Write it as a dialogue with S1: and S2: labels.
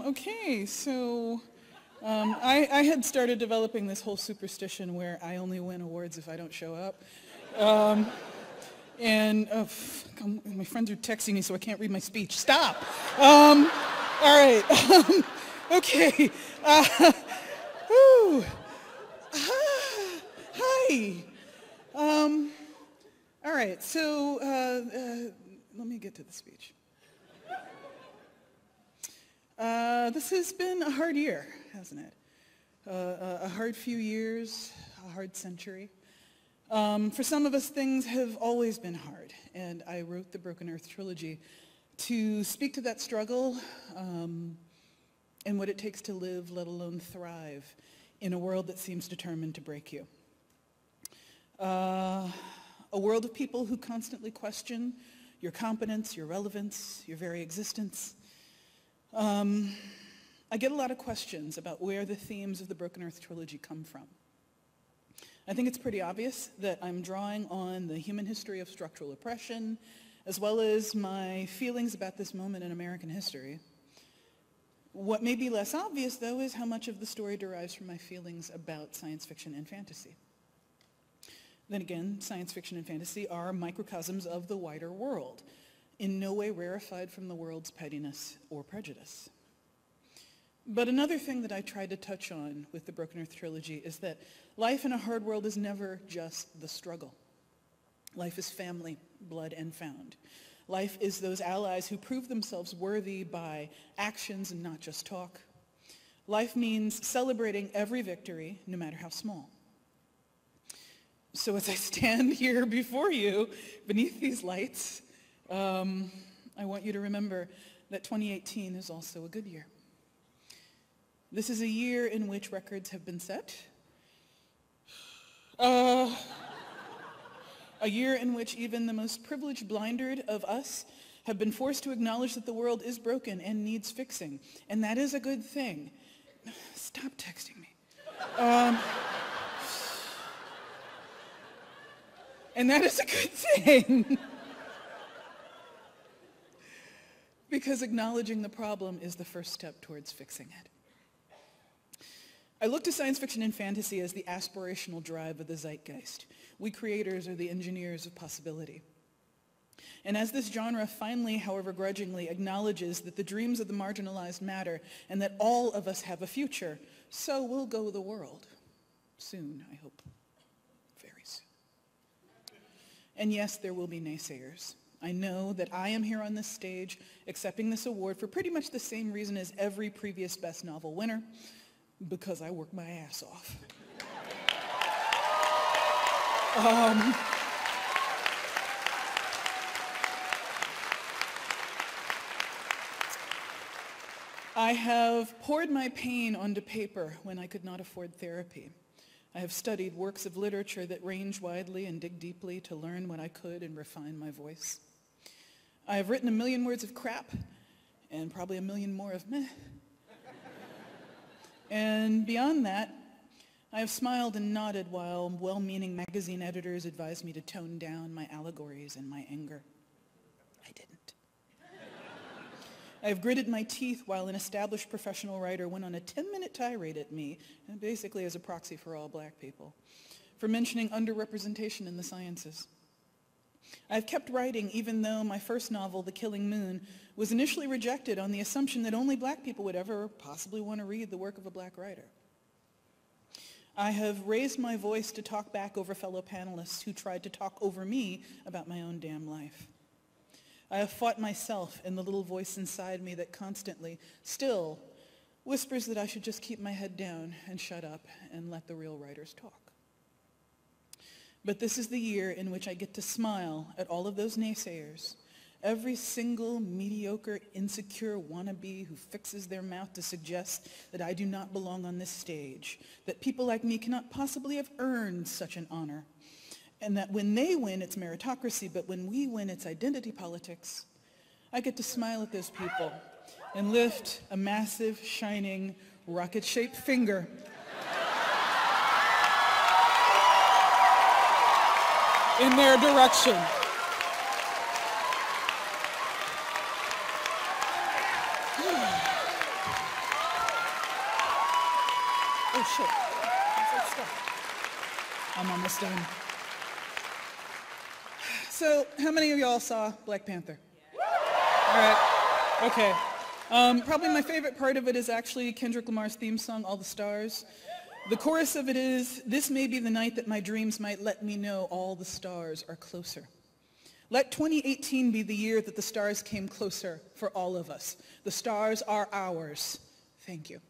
S1: Okay, so I had started developing this whole superstition where I only win awards if I don't show up. My friends are texting me so I can't read my speech. Stop! All right. Okay. Hi. All right, so let me get to the speech. This has been a hard year, hasn't it? A hard few years, a hard century. For some of us, things have always been hard, and I wrote the Broken Earth trilogy to speak to that struggle and what it takes to live, let alone thrive, in a world that seems determined to break you. A world of people who constantly question your competence, your relevance, your very existence. I get a lot of questions about where the themes of the Broken Earth trilogy come from. I think it's pretty obvious that I'm drawing on the human history of structural oppression, as well as my feelings about this moment in American history. What may be less obvious, though, is how much of the story derives from my feelings about science fiction and fantasy. Then again, science fiction and fantasy are microcosms of the wider world, in no way rarefied from the world's pettiness or prejudice. But another thing that I tried to touch on with the Broken Earth trilogy is that life in a hard world is never just the struggle. Life is family, blood, and found. Life is those allies who prove themselves worthy by actions and not just talk. Life means celebrating every victory, no matter how small. So as I stand here before you, beneath these lights, I want you to remember that 2018 is also a good year. This is a year in which records have been set. A year in which even the most privileged blinded of us have been forced to acknowledge that the world is broken and needs fixing. And that is a good thing. Stop texting me. And that is a good thing. Because acknowledging the problem is the first step towards fixing it. I look to science fiction and fantasy as the aspirational drive of the zeitgeist. We creators are the engineers of possibility. And as this genre finally, however grudgingly, acknowledges that the dreams of the marginalized matter and that all of us have a future, so will go the world. Soon, I hope. Very soon. And yes, there will be naysayers. I know that I am here on this stage accepting this award for pretty much the same reason as every previous Best Novel winner, because I work my ass off. I have poured my pain onto paper when I could not afford therapy. I have studied works of literature that range widely and dig deeply to learn what I could and refine my voice. I have written 1,000,000 words of crap and probably 1,000,000 more of meh. And beyond that, I have smiled and nodded while well-meaning magazine editors advised me to tone down my allegories and my anger. I didn't. I have gritted my teeth while an established professional writer went on a 10-minute tirade at me, basically as a proxy for all black people, for mentioning underrepresentation in the sciences. I've kept writing even though my first novel, The Killing Moon, was initially rejected on the assumption that only black people would ever possibly want to read the work of a black writer. I have raised my voice to talk back over fellow panelists who tried to talk over me about my own damn life. I have fought myself and the little voice inside me that constantly, still, whispers that I should just keep my head down and shut up and let the real writers talk. But this is the year in which I get to smile at all of those naysayers, every single mediocre, insecure wannabe who fixes their mouth to suggest that I do not belong on this stage, that people like me cannot possibly have earned such an honor, and that when they win, it's meritocracy, but when we win, it's identity politics. I get to smile at those people and lift a massive, shining, rocket-shaped finger in their direction. Oh, shit. Let's stop. I'm almost done. So, how many of y'all saw Black Panther? All right. Okay. Probably my favorite part of it is actually Kendrick Lamar's theme song, All the Stars. The chorus of it is, "This may be the night that my dreams might let me know all the stars are closer." Let 2018 be the year that the stars came closer for all of us. The stars are ours. Thank you.